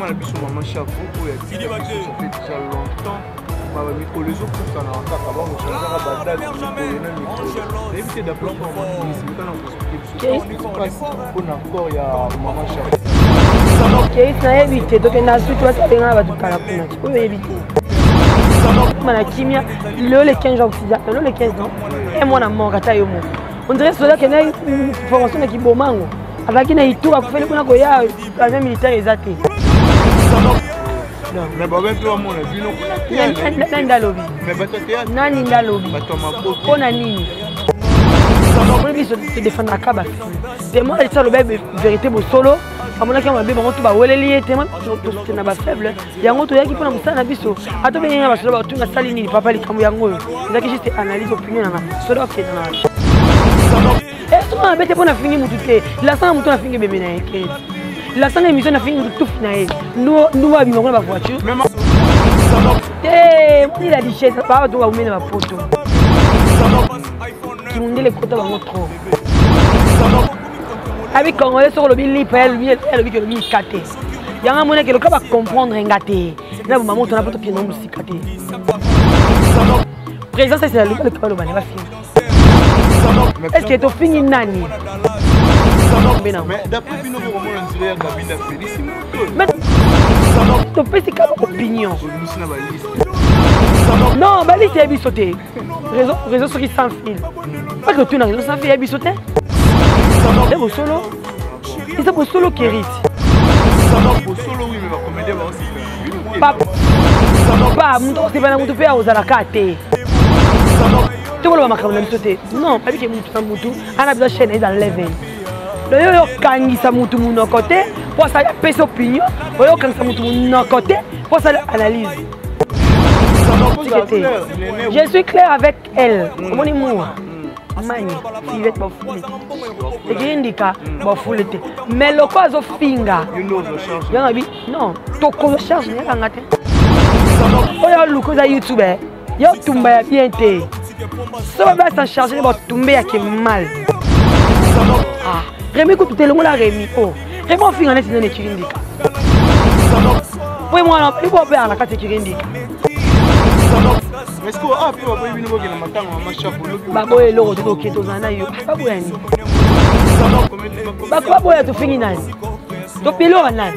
Maman a biso maman chapeau pour ça fait déjà longtemps. Maman micro les autres ça n'a pas avant on change la badade éviter d'appeler pour moi on a encore il y a maman chapeau. OK, ça évite donc na suite tu vas savoir va tout kala kuna. Tu peux éviter. Mana kimia le 15 jours le 15 ans et moi na mongata yo mo. On dirait cela que na formation qui bomango. Avec na itu a faire kuna ko ya la militaire exacté. Non, mais bon, même toi, mon avis, non. Mais bah, toi, nani ndalobi. Bah, toi, ma peau. On a nini. On se défendre à Kaba. C'est moi, ça le bébé, vérité, mon solo. À mon avis, on va bien, on va aller lier, tellement, tu n'as pas faible. Il y a un autre qui peut nous faire un biseau. À toi, il y a un biseau, tu n'as pas ligne, papa, les camouflages. Il y a juste analyse opinion. Solo, c'est dans la. Est-ce qu'on a bête pour la finir, mon touté. La sang, mon tour a fini, bébé, la sang émission a fini tout finir. Nous avons la voiture. Eh, il a dit chez pas de où mettre ma photo. Qui m'ont dit les côtés dans notre trop. Avec quand on est sur le billet, elle que le billet caté. Il y a un moment que le cas va comprendre un gâté. Là, maman, tu n'as pas de pied non aussi caté. Présence, c'est le cas de l'Oban, va finir. Est-ce que tu as fini nani? Mais d'après nous, on dirait Gabina Félissimo. Mais tu fais c'est quelle opinion? Non, bah liste est sauté. Réseau sur qui sans fil. Pas que tu n'as réseau sans fil est sauté. C'est pour solo. C'est pour solo qui hérite. Pour solo oui, mais la comédie va aussi. Papa, mon c'est pas nous faire aux alakate. Tu vois le macaron sauté. Non, pas que mon sans mutu. Ana besoin chaîne dans level. Le yo kangisa mutu mon côté pour ça pèse opinion. Le yo kangisa mutu mon côté pour ça analyse. Je suis clair avec elle. Comment est moi? Mani, il va être bafoulé. Et qui indique bafoulé. Mais le cas of finger. Non, to ko charge ni ngate. Oya luko za YouTube. Yo tumba bien té. So va s'en charger ba tumba ya ke mal. Ah, Rémi ko tout le monde la Rémi. Oh, Rémi on finger net ni ki indique. Oui moi non, il faut faire la carte qui indique. Est-ce qu'on a pu avoir une nouvelle chapeau? Bah, boy, l'eau, tu dois quitter ton anaï. Pas boy. Bah, quoi, boy, tu finis nan. Tu peux l'eau nan.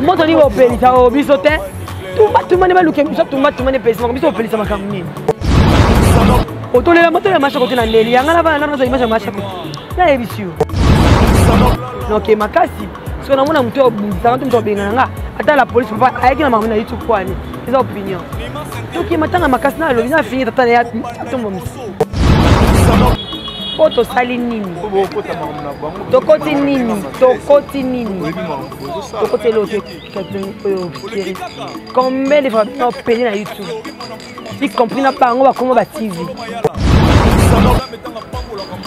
Moi, tu dis au Pelita, au bisoté. Tu m'as pas loupé, tu m'as pas payé. Tu m'as Pelita, ma camine. Autour de la moto, la machine côté nan Nelly. Yanga la va, la image de ma chapeau. Là, il est sûr. Donc, ma casse. Si on a un moteur, attends la police, papa, avec la maman, il y a tout quoi. C'est sa opinion. Donc, il m'attend à ma casse, il a fini d'attendre à tout le monde. Poto salinini. Tokoti nini. Tokoti nini. Tokoti l'autre. Combien de fois on paye na YouTube? Y compris na pas on va comment va TV.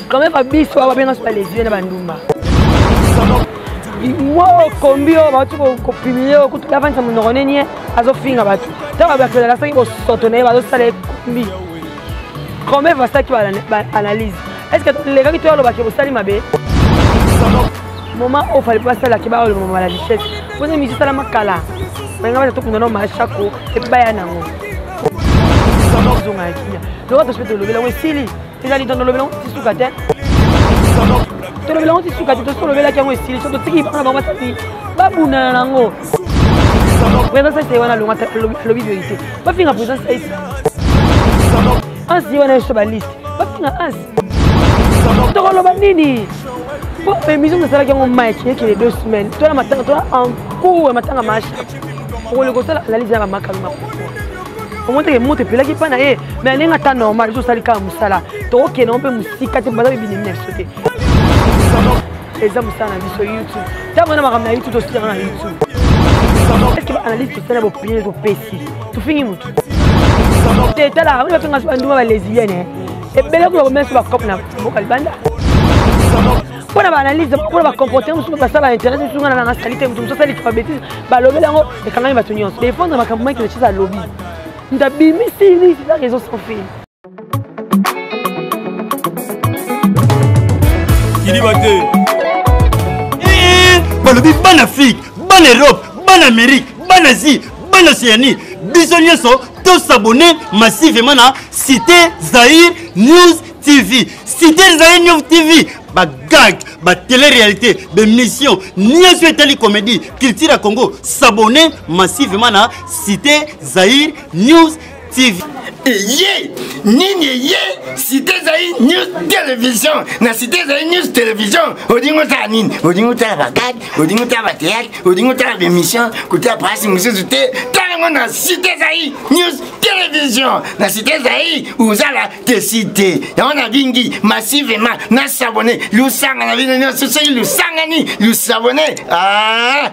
Combien va biso va bien sur les yeux na bandumba. Moi combien va tu copier ko tu avance mon ronenie azo finga ba tu. Ta ba la sangi ko sotone ba zo sale kumbi. Combien va ça qui va analyse? Est-ce que les gars qui te ont le salut ma bé? Moment où il fallait pas ça là qui va le moment la richesse. Vous avez mis ça là ma cala. Mais on va tout prendre ma chaco et pas na ngo. Donc tu peux te lever là où Sili. Tu as dit dans le lever là tu sous gâté. Tu lever là tu sous gâté tu sous lever là qui est Sili. Tu te dis pas ba ça ba buna na ngo. Présence c'est wana longa le vérité. Pas finir présence ici. Ansi wana sur la liste. Pas finir ansi. Tu as le bandini. Pour la maison de ça qui ont marqué qui les 2 semaines. Toi la matin toi en cours matin à marche. Pour le côté la liste va marquer ma. Au moins que monte puis là qui pas na mais n'est pas normal je sali comme ça là. Toi OK non peut musique tu vas bien venir sauter. Exemple ça na sur YouTube. Tu vas na ma YouTube aussi na YouTube. Est-ce que analyse tout ça na opinion pour PC. Tu finis mutu. Tu es là, on va faire un endroit lesbienne. Et bien là vous remettre sur la cop na vocal banda. Pour la analyse, pour la comportement, sur ça va intéresser sur la qualité, sur ça les bêtises, bah le là et quand même va tenir. Défendre ma campagne qui est à lobby. Nous avons mis c'est la raison sans fil. Qui dit baté? balobi ban Afrique, ban Europe, ban Amérique, ban Asie, ban Océanie. Bisognes sont tous abonnés massivement à Cité Zahir News TV. Cité Zahir News TV. Ba gag, ba télé-réalité, ba mission, ni télé comédie, culture à Congo. S'abonner massivement à Cité Zahir News TV. Yé, nini yé, Cité Zahir News Télévision. Na Cité Zahir News Télévision. Odingo ta nini, odingo ta bagad, odingo ta batéak, odingo ta émission, kouta presse monsieur Zouté. Na Cité Zahir News Télévision. Na Cité Zahir, uzala te cité. Ya on a bingi massivement na s'abonner. Lusanga na vino na sosai lusanga ni, lusabonner. Ah.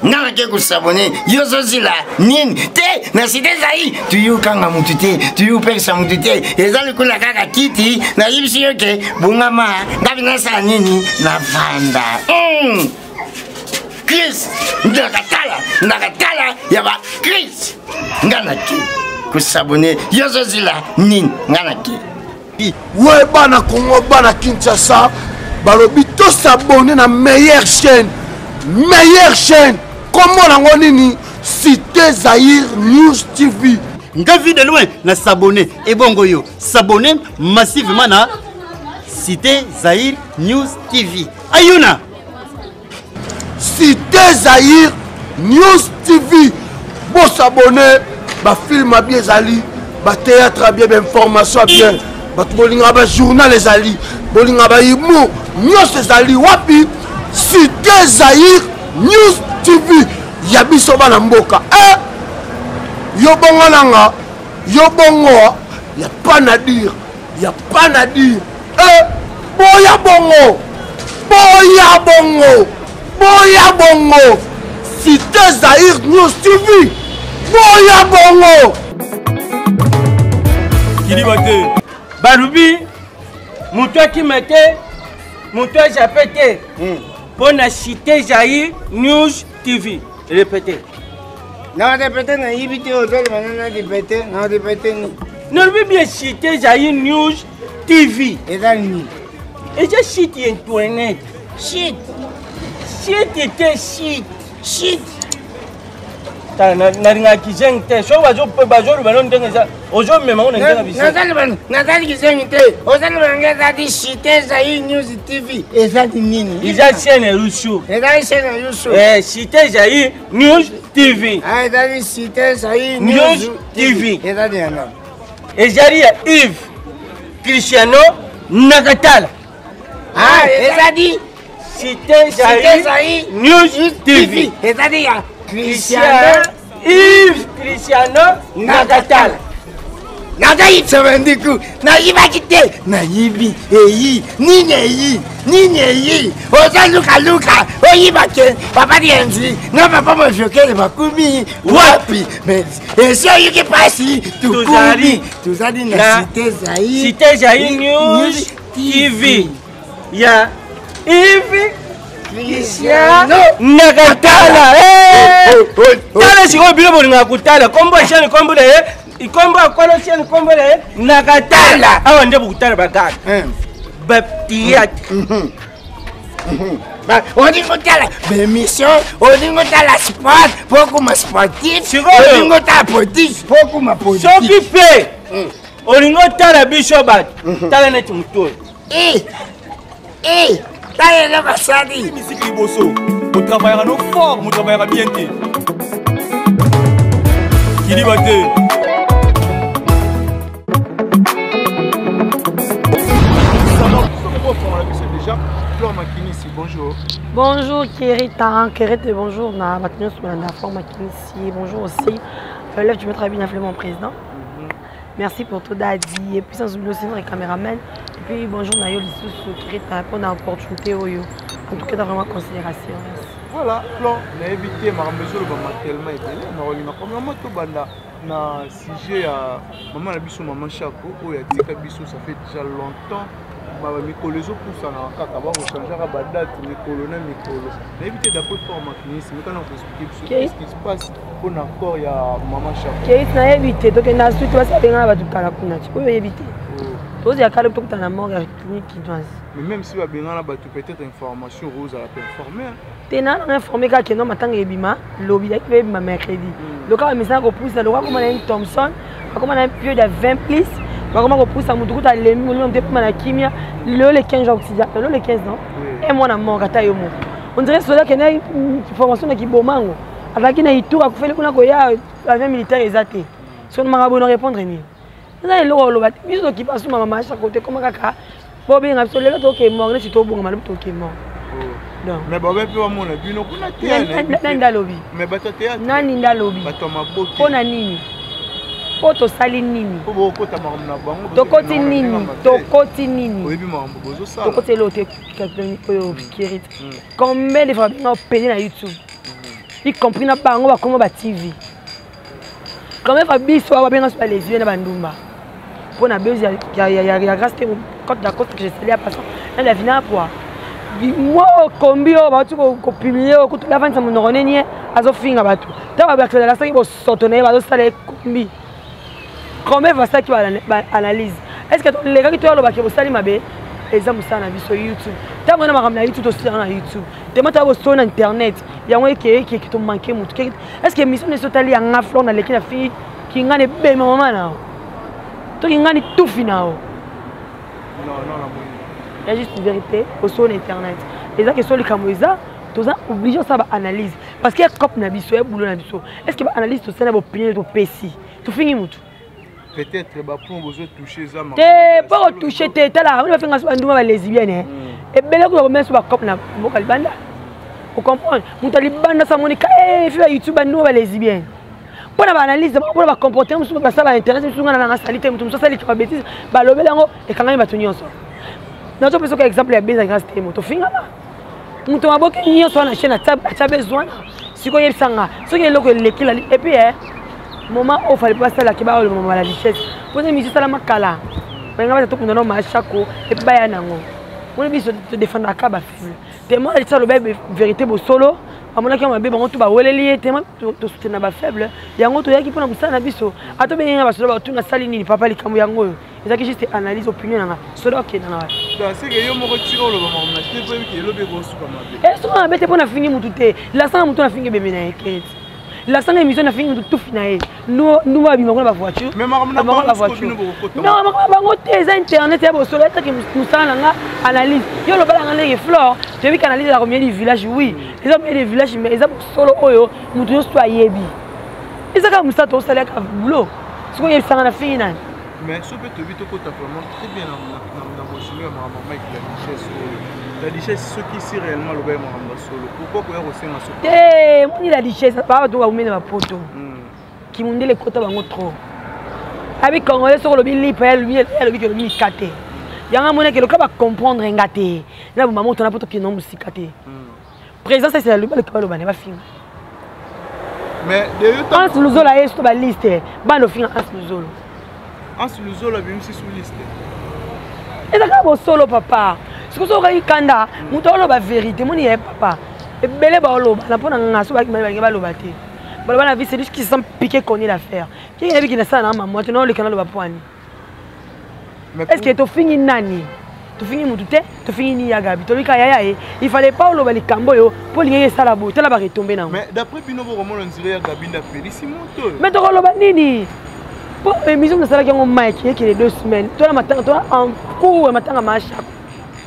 Nana ke kusabone yozo zila nini te na Cité Zahir tuyu kanga mutute tuyu pesa mutute ezali kula kaka kiti na yibisi yoke bungama ngabi nasa nini na vanda Chris nakatala yaba Chris ngana ki kusabone yozo zila nini ngana ki ouais bana Congo bana Kinshasa balobi to s'abonner na meilleure chaîne comment on nini Cité Zahir News TV. Nga vu de loin na s'abonner et bongo yo s'abonner massivement na Cité Zahir News TV. Ayuna Cité Zahir News TV. Bon s'abonner, ba film bien zali, ba théâtre bien, ba information bien, ba bolinga ba journal les ali, bolinga ba imo, nyos zali wapi Cité Zahir News TV. Yabiso bana mboka yo bongo nanga yo bongo ya pas na dire boya bongo Cité Zahir News TV boya bongo Kilibate Balubi Moutoua qui mettait Moutoua j'appelle pour la Cité Zahir News TV. Répétez. Non, répétez, non, répétez, répétez, non, répétez. Non, bien Cité Zahir News TV. Et là, ni. Et j'ai cité Internet. Shit. Shit était shit. Na kizengte so wazo pe bazo lu balon denga ozo mema on ndenga bisi Natali kizengte ozali bangeza di Cité Zahir News TV ezali nini iza chaîne Rusu ezali chaîne Rusu Cité Zahir News TV ezali Cité Zahir News TV ezali yana ezali ya Yves Cristiano Nakatala ezali Cité Zahir News TV ezali ya Yves Cristiano Nakatala. Nagayi sevendiku na yiba kite na yibi nini oza luka oyiba ke papa dienzi na papa mo jokele bakumi wapi mais esi oyiki pasi tuzali na Cité Zahir News TV ya Yves Cristiano Nakatala. Tala siko bilo bolinga kutala kombo shani kombo le ikombo akono shani kombo le Nakatala awa nde bukutala bagaka baptiat odingo tala bemission odingo tala sport pokuma sportif odingo tala politique pokuma politique soki pe olingo tala biso bat tala neti muto Taille le basadi. Musique Liboso. On travaillera nos forts, on travaillera bien. Kilibate. Déjà, Flore Makinisi, bonjour. Bonjour Kérita, bonjour na Matinus na Flore Makinisi, bonjour aussi. Lève, tu me très bien appelé mon président. Merci pour tout Dadi et puis sans oublier aussi notre caméraman. Et puis bonjour Nayo Lissous qui répond à l'opportunité. En tout cas, dans vraiment considération. Voilà, Flore, on a évité ma mesure de tellement étonnée. On a premièrement tout banda na sujet à maman Labisso, maman Chako, où il y a Tika Bissou, ça fait déjà longtemps. Mikolo les autres ça n'a pas qu'à changer à date Mikolo na Mikolo. On a évité d'apporter Flore Makinisi, mais quand on explique ce qui se passe, on a encore il y a maman Chako. Qu'est-ce qu'on a évité? Donc on a suite, on va savoir tout à la kuna. Tu peux éviter. Tous les cas, tout en mort clinique. Mais même si Babengana a peut-être information rose à informer. Tu es informé que non, maintenant il y a lobby avec ma mercredi. Le cas mais ça repousse le roi comme un Thompson, comme un pied de 20 plus. Comment repousse à mon tour à l'émi, on dit pour la chimie, le 15 occident, le 15 non. Et moi na mort à yo. On dirait cela qu'il y a une formation qui bomango. Avec une tour à faire qu'on a goya avion militaire exacté. Si on m'a bon répondre ni. Ça est lourd lobat. Biso qui passe ma maman à chaque côté comme kaka. Bon bien absolument to que mort, c'est tout bon mal to que mort. Non. Mais bon ben pour mon bino kuna théâtre. Nanda lobby. Mais bato théâtre. Nani nda lobby. Bato maboki. Pona nini? Poto sali nini? Obo kota maromna bango. Tokoti nini? Tokoti nini? Oui, marombo bozo ça. Tokoti lote quelqu'un qui hérite. Combien de fois on paye na YouTube? Y compris na bango ba comment ba TV. Combien de fois biso ba bien sur les yeux na bandumba. Pona bezi ya grâce côte da côte que je sais à passant. Elle a vina pour moi combien ba tu ko publier ko la vente mon ronenie azo finga ba tu. Ta ba ba la sa ki bo sotonner ba zo sala kombi. Combien va ça qui va analyse? Est-ce que les gars qui te parlent de ça, ils ont sur YouTube. Tu as vu YouTube aussi sur YouTube. Tu as vu sur Internet. Il y a un qui te manque. Est-ce que l'émission est allée en afflon dans l'équipe fille qui gagne bien maman? Tu gagne tout final. Non. Il y a juste une vérité sur Internet. Les gens qui sont les camoisa, tu as obligé ça analyse. Parce qu'il y a un cop nabiso, il y a boulot nabiso. Est-ce que l'analyse tu sais opinion de PC? Tu finis tout. Peut-être pour vous toucher ça. Pas toucher tête là, on va faire un endroit les lesbiennes. Et belle que on met sur la cop na vocal banda. Vous comprenez? Mon talibanda ça monica fait YouTube nous les lesbiennes. Pour la analyse, pour la comporter, on se passe à l'intérêt, on se na na salité, on se sali qui bêtise, ba lobé lango et quand même ba tenir ça. Dans ce cas exemple il y a besoin grâce témo, to finga là. On to maboki niyo sur la chaîne a besoin. Si ko yebsanga, ce qui est loko l'équilibre et puis moment où il fallait pas ça là qui va le moment la richesse pour les musiques ça la makala mais on va tout dans ma chako et puis baya nango on est bien de défendre la caba tellement ça le bébé vérité beau solo à mon avis on va bien on tout va weleli tellement to soutenir ba faible yango to yaki pona musana biso ato bien ba solo tout na sali ni papa likambo yango ça qui juste analyse opinion nanga solo ok nanga c'est que yo moko tiro le moment on a fait que le bébé go suka mabe et so na bete pona fini mututé la sang mutu na fini bébé na ekete. La sang émission a fini tout final. Nous avons la voiture. Mais la voiture. Non, mais internet et au soleil que nous sommes analyse. Il y a le balan les fleurs. J'ai vu qu'analyse la première du village oui. Les hommes des villages mais ils ont solo oyo nous tous soit yebi. Ils ont comme ça tout ça là boulot. Ce qu'on y a ça na fini. Mais ce peut te vite côté vraiment très bien dans vos chemins maman qui la richesse. La richesse, ce qui c'est réellement le bain solo. Pourquoi vous avez aussi un solo? Eh, la richesse, pas de vous mettre ma poto. Qui m'ont dit les côtés bango trop. Avec Congolais sur le billet, lui que le billet caté. Il y a un moment que le cas va comprendre un gâté. Là, vous maman, on a pas qui non musique caté. Présent, c'est le bal que le ban va finir. Mais de Ans le zolo est sur la liste. Ban le finir ans le zolo. Ans le zolo est même si sur liste. Et ça va solo papa. Ce que vous avez kanda, vous avez la vérité, mon papa. Et belé baolo, la pona ngaso ba ki ba lo baté. Ba la vie c'est juste qui sont piqué connaît l'affaire. Qui est qui na ça na maman, tu non le canal ba poani. Est-ce que tu finis nani? Tu finis mutute, tu finis ni yagabi. Tu lika yaya il fallait pas lo ba likambo yo pour lier ça la botte, la ba retomber na. Mais d'après Pino Romo on dirait yagabi na Félicimo to. Mais tu lo ba nini? Pour émission de ça qui on Mike qui les 2 semaines. Toi la matin, toi en cours matin à marche.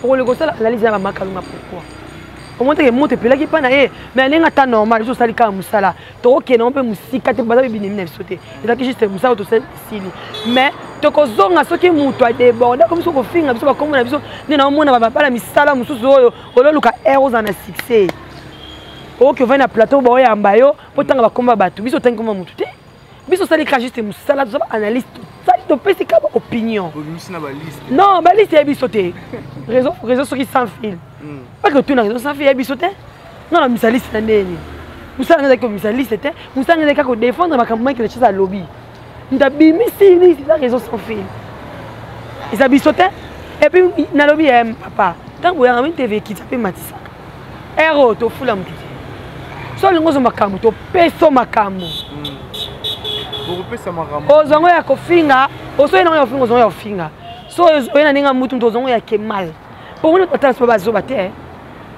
Pour le gosse la liste va makalunga pourquoi au moins que monte pela qui pas na mais elle est temps normal je sali ka musala to ok non peut musika te baza bini ne sauter et là que juste musala to sali mais to ko zonga soki mutu a déborder comme ça ko finga biso ba comme na biso ni na mona ba la misala mususu oyo ololuka héros na succès ok va na plateau ba ya mbayo potanga ba komba batu biso tangi comme mutu te biso sali ka juste musala to analyste ça to pesi ka opinion non ba liste ya biso te réseau sur qui sans fil pas que tu na réseau sans fil ya biso te non la misaliste na ndeni musala na ko misaliste te musala na ko défendre makambo qui le chose à lobby ndabi misili c'est réseau sans fil ils habitent sauté et puis na lobby papa tant que vous TV qui s'appelle Matissa héros to fula mtu so lingozo makambo to peso makambo ozongo ya kofinga oso ina ya kofinga ozongo ya kofinga so oyo na ninga mutu ntozongo ya ke mal pour nous total so bazo baté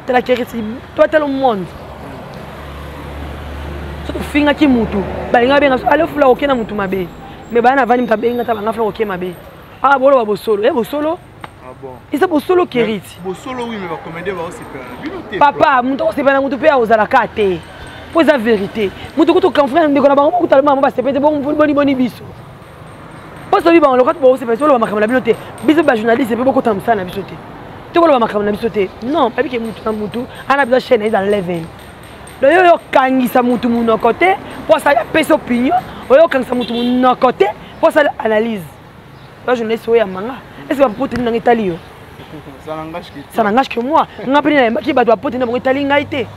te la kerisi toi tel monde so to finga ki mutu balinga benga so ale fula okena mutu mabe mais bana vani mtabenga ta banga fula okema mabe ah bolo bosolo bosolo ah bon isa bosolo keriti bosolo oui mais ba commander ba aussi faire papa mutu ko sepana mutu pe ozala kate pour la vérité mutu ko to confrère ndeko na bango ko talema ba sepete boni biso parce que bon le quand bon c'est pas solo ba makamala biso te biso ba journaliste pe boko tamsa na biso te to bolo ba makamala biso te non pas que mutu na mutu ana biso chaîne dans level do yo kangisa mutu muno côté pour ça pesa opinion yo kangisa mutu muno côté pour ça analyse la journaliste ya manga est-ce que va pote na Italie ça n'engage que moi nga pena na ki ba doit pote na Italie ngaité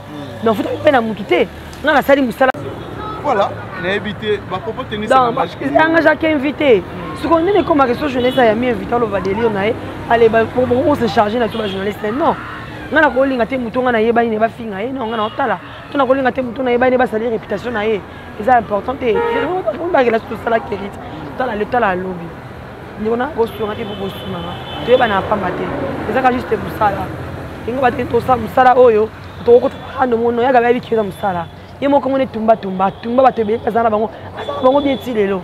non faut pas na mutu te nga na sali musala voilà na éviter ba popo tenir ça n'engage que engage à qui invité ce qu'on est comme question jeunesse a mis invité le vadeli on a allez ba pour se charger na tout ba journaliste non nga na ko linga te mutu nga na yeba ni ba finga non nga na otala to na ko linga te mutu na yeba ni ba salir réputation na c'est important te on ba la tout ça la kérite tala le tala lobby ni on a bosura te pour bosuma te ba na pamba te c'est ça juste musala ingo ba te to sa musala oyo to ko hando mono ya ga ba bikira musala yemo ko mone tumba ba te be kazana bango bien ti lelo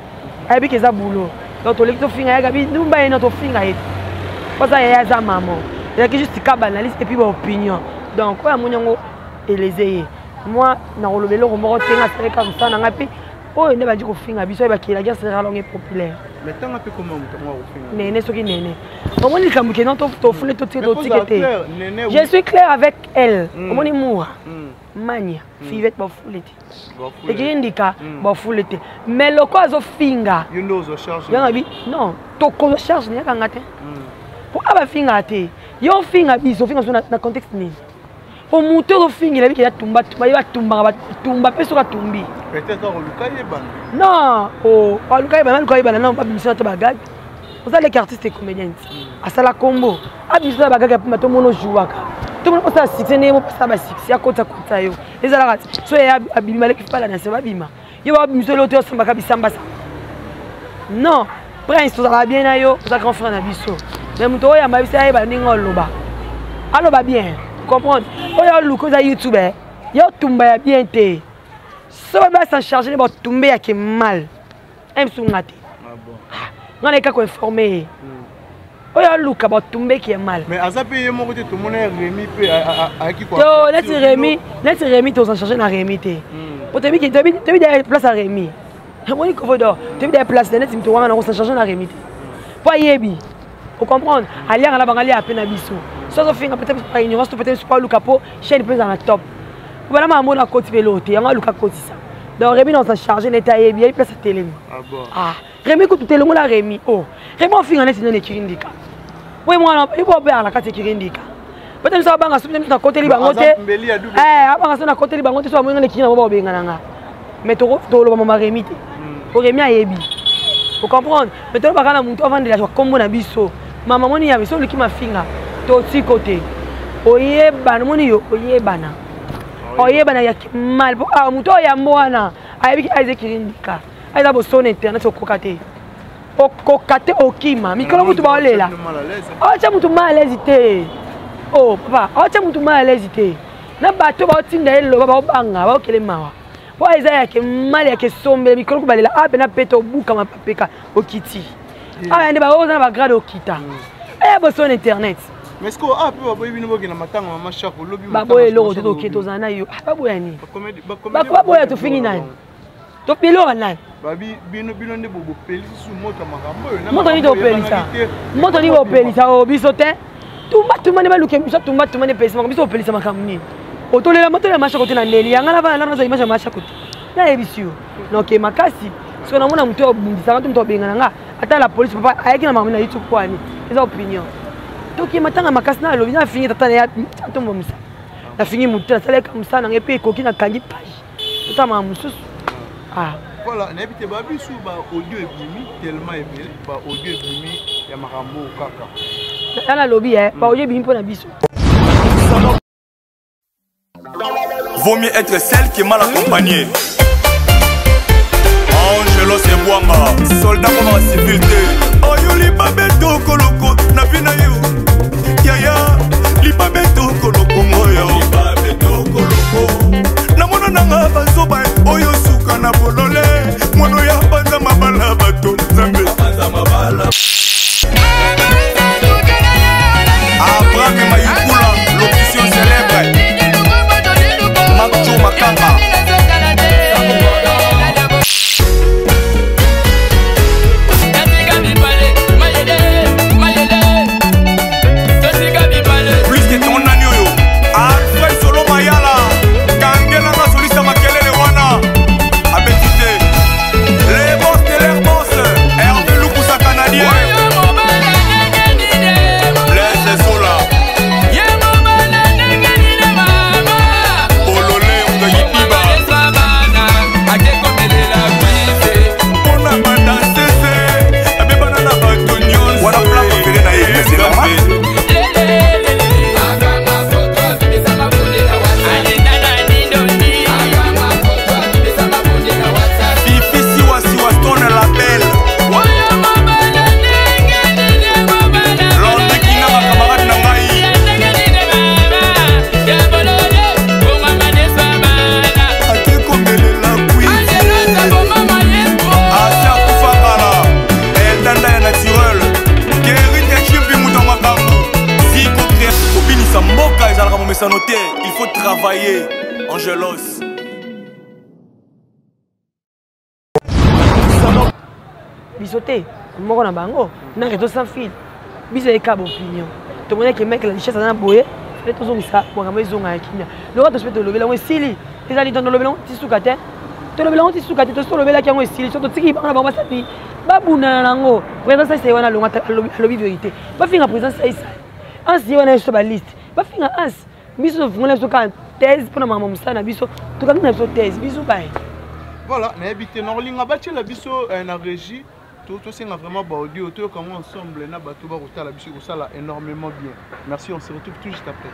ayebi ke za boulot donc to leki to finga ya ga bi ndumba eno to finga et parce que ya za maman il y a juste ka banaliste et puis ba opinion donc ko ya monyango elezeye moi na rolobelo ko moko tenga tere comme ça na ngapi oh ne ba di ko finga biso ba ki la guerre sera longue et populaire mais tant un peu comment on va finga nene soki nene comment ni kambuke non to fule to tikete je suis clair avec elle comment ni moura mania fivete bafulete ekindika bafulete mais loko azo finga you know zo charge yanga bi non to ko charge ne kanga te pour aba finga te yo finga biso finga na contexte ni pour muto zo finga la bi ya tumba tumba peso ka tumbi peut-être on luka yeba non oh luka yeba non pas biso to bagag vous allez artiste et comédien asala combo abiso bagag pour to mono jouaka tout le monde a succès ne mo pas ba succès ya kota yo les ala so ya abimale ki pala na se babima yo ba biso lo to samba kabisamba sa non prince to za bien na yo za grand frère na biso mais muto ya mabisa ya ba ningo loba aloba bien comprendre oyo luko za youtube yo tumba ya bien te so ba s'en charger ba tumba ya ke mal aime sungati ah bon ngane ka ko informer oyo luka ba tumbe qui est mal mais azape yemo côté tout monde Rémi pe a qui quoi to let's Rémi to s'en charger na Rémi te pour te bi qui te bi des place à Rémi moi ko vodo te bi des place net mi to wana na s'en charger na Rémi te pas yebi vous comprendre aller à la bangali à peine biso so finga peut-être pas ignorance peut-être pas luka po chaîne peut dans la top voilà ma mona côté velote yanga luka côté ça donc Rémi dans s'en charger n'était yebi il place à télé ah bon ah Rémi ko tout télé la Rémi oh Rémi finga net non ekirindika oui moi il faut faire la carte kirindika peut-être ça banga soupe na côté libango te banga na côté libango te so mo ngene kina bo benga nanga mais to lo mama Rémi te ko Rémi ayebi vous comprendre mais to baka na muntu avant de la kombo na biso mama moni ya biso liki mafinga to ti côté oyeba moni yo oyeba ya mal ah muntu ya mwana ayebi ki aize kirindika aiza bo son internet so kokate okokate okima mikolo mutu ba olela acha mutu mal hésiter oh papa acha mutu mal hésiter na bato ba otinda elo ba obanga ba okele mawa po eza ya ke mal ya ke sombe mikolo ko balela ape na peto buka mapapeka okiti ah ende ba oza ba grade okita bo son internet mais est-ce que ape ba boyi bino bokina matanga mama shako lobi ba boye lo to keto zana yo ba boya ni ba boya to fingi nani to pelo nani babi bino nde bobo pelisi su moto makambo na moto ni to pelisa moto ni bo pelisa o biso te tumba ne baluke biso tumba ne pelisa makambo biso pelisa makambo ni otolela moto ya masha kote na ndeli yanga na bana na image ya masha kote na ebisio donc makasi so na mona muto obundisa muto benga nga ata la police papa ayaki na makambo na YouTube kwani eza opinion donc matanga makasi na lobi na fingi tata ya tombo misa na fingi muto na sala comme ça na ngepe koki na kangi page tata mususu ah voilà n'habite ba bisu ba audio ebimi tellement ebele ba audio ebimi ya makambo kaka na lobby ba audio ebimi pona bisu vaut mieux être celle qui est mal accompagnée. Angelo Sebouanga, soldat comme en civilité. Oh, you libabeto koloko na vina yo yaya libabeto koloko moyo libabeto koloko na mona nanga bazoba oyo suka na bolole mono ya banza mabala bato nzambe banza mabala Abraham Mayukula l'option célèbre Macho Makamba il faut travailler, Angelos. Bisoté, moko na bango, na réseau sans fil. Biso eka opinion. To mona que mec la richesse na boye, fait to zongisa, pour nga zonga ya kinya. Le roi to spete lobela ngo esili. Ezali to lobela ngo tisuka te. To lobela ngo tisuka te, to lobela ki ngo esili, to tiki bana ba basati. Babuna nango, présence ça c'est wana longa lobi vérité. Ba finga présence ça ça. Ans y wana sur ba liste. Ba finga ans. Biso vungela so kan thèse pour maman musana biso to kan na so thèse biso ba. Voilà, na habité na linga bache la biso na régie. Tout c'est vraiment audio, tout comment ensemble na bato ba rotala biso ça là énormément bien. Merci, on se retrouve tout juste après.